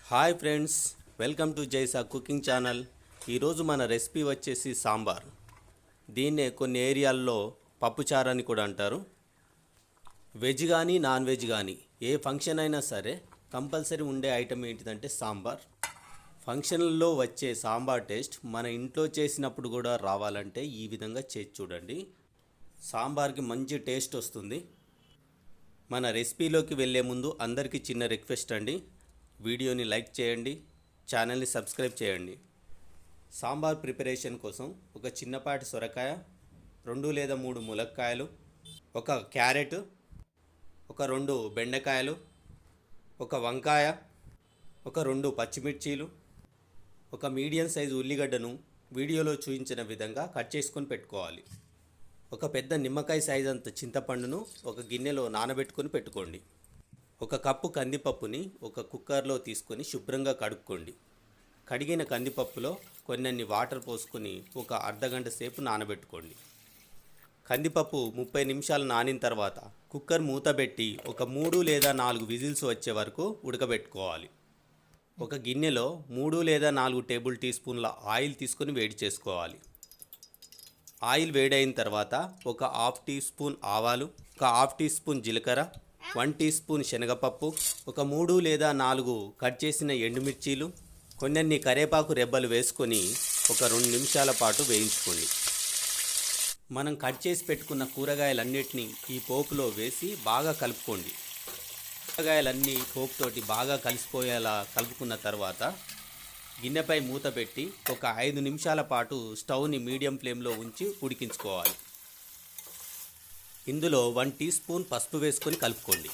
Hi friends, welcome to Jaisa cooking channel. ఈరోజు మన recipe వచ్చేసి సాంబార్. దీన్నే కొన్ని ఏరియాల్లో పప్పుచారు అని కూడా అంటారు. వెజ్ కానీ నాన్ వెజ్ కానీ ఏ ఫంక్షన్ అయినా సరే కంపల్సరీ ఉండే ఐటమ్ ఏంటిదంటే సాంబార్. ఫంక్షన్లలో వచ్చే సాంబార్ టేస్ట్ మన ఇంట్లో చేసినప్పుడు కూడా రావాలంటే ఈ విధంగా చేసి చూడండి. సాంబార్కి మంచి టేస్ట్ వస్తుంది. మన రెసిపీలోకి వెళ్ళే ముందు అందరికీ చిన్న రిక్వెస్ట్ అండి, వీడియోని లైక్ చేయండి, ఛానల్ని సబ్స్క్రైబ్ చేయండి. సాంబార్ ప్రిపరేషన్ కోసం ఒక చిన్నపాటి సొరకాయ, 2 లేదా 3 ములక్కాయలు, ఒక క్యారెట్, ఒక 2 బెండకాయలు, ఒక వంకాయ, ఒక 2 పచ్చిమిర్చీలు, ఒక మీడియం సైజు ఉల్లిగడ్డను వీడియోలో చూపించిన విధంగా కట్ చేసుకొని పెట్టుకోవాలి. ఒక పెద్ద నిమ్మకాయ సైజ్ అంత చింతపండును ఒక గిన్నెలో నానబెట్టుకొని పెట్టుకోండి. ఒక కప్పు కందిపప్పుని ఒక కుక్కర్లో తీసుకొని శుభ్రంగా కడుక్కోండి. కడిగిన కందిపప్పులో కొన్ని వాటర్ పోసుకొని ఒక అర్ధగంట సేపు నానబెట్టుకోండి. కందిపప్పు 30 నిమిషాలు నానిన తర్వాత కుక్కర్ మూతబెట్టి ఒక 3 లేదా 4 విజిల్స్ వచ్చే వరకు ఉడకబెట్టుకోవాలి. ఒక గిన్నెలో 3 లేదా 4 టేబుల్ టీ స్పూన్ల ఆయిల్ తీసుకొని వేడి చేసుకోవాలి. ఆయిల్ వేడైన తర్వాత ఒక హాఫ్ టీ స్పూన్ ఆవాలు, ఒక హాఫ్ టీ స్పూన్ జీలకర్ర, 1 టీ స్పూన్ శనగపప్పు, ఒక 3 లేదా 4 కట్ చేసిన ఎండుమిర్చీలు, కొన్ని కరివేపాకు రెబ్బలు వేసుకొని ఒక 2 నిమిషాల పాటు వేయించుకోండి. మనం కట్ చేసి పెట్టుకున్న కూరగాయలన్నిటినీ ఈ పోపులో వేసి బాగా కలుపుకోండి. కూరగాయలన్నీ పోపుతోటి బాగా కలిసిపోయేలా కలుపుకున్న తర్వాత గిన్నెపై మూత పెట్టి ఒక 5 నిమిషాల పాటు స్టవ్ని మీడియం ఫ్లేమ్లో ఉంచి ఉడికించుకోవాలి. ఇందులో 1 టీ స్పూన్ పసుపు వేసుకొని కలుపుకోండి.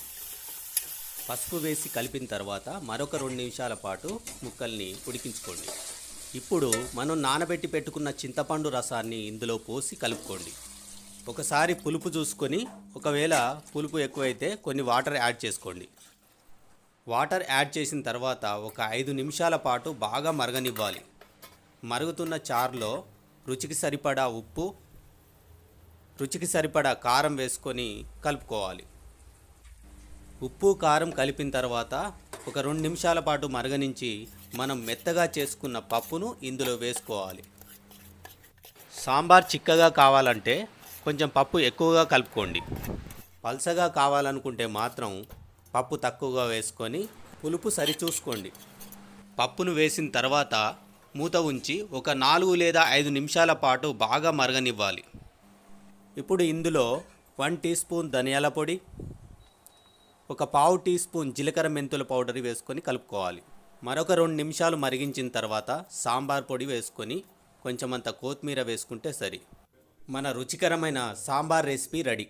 పసుపు వేసి కలిపిన తర్వాత మరొక 2 నిమిషాల పాటు ముక్కల్ని ఉడికించుకోండి. ఇప్పుడు మనం నానబెట్టి పెట్టుకున్న చింతపండు రసాన్ని ఇందులో పోసి కలుపుకోండి. ఒకసారి పులుపు చూసుకొని, ఒకవేళ పులుపు ఎక్కువైతే కొన్ని వాటర్ యాడ్ చేసుకోండి. వాటర్ యాడ్ చేసిన తర్వాత ఒక 5 నిమిషాల పాటు బాగా మరగనివ్వాలి. మరుగుతున్న చారులో రుచికి సరిపడా ఉప్పు, రుచికి సరిపడా కారం వేసుకొని కలుపుకోవాలి. ఉప్పు కారం కలిపిన తర్వాత ఒక 2 నిమిషాల పాటు మరగనించి మనం మెత్తగా చేసుకున్న పప్పును ఇందులో వేసుకోవాలి. సాంబార్ చిక్కగా కావాలంటే కొంచెం పప్పు ఎక్కువగా కలుపుకోండి. పల్చగా కావాలనుకుంటే మాత్రం పప్పు తక్కువగా వేసుకొని పులుపు సరిచూసుకోండి. పప్పును వేసిన తర్వాత మూత ఉంచి ఒక 4 లేదా 5 నిమిషాల పాటు బాగా మరగనివ్వాలి. ఇప్పుడు ఇందులో 1 టీ స్పూన్ ధనియాల పొడి, ఒక పావు టీ స్పూన్ జీలకర్ర మెంతుల పౌడర్ వేసుకొని కలుపుకోవాలి. మరొక 2 నిమిషాలు మరిగించిన తర్వాత సాంబార్ పొడి వేసుకొని కొంచెమంత కొత్తిమీర వేసుకుంటే సరి. మన రుచికరమైన సాంబార్ రెసిపీ రెడీ.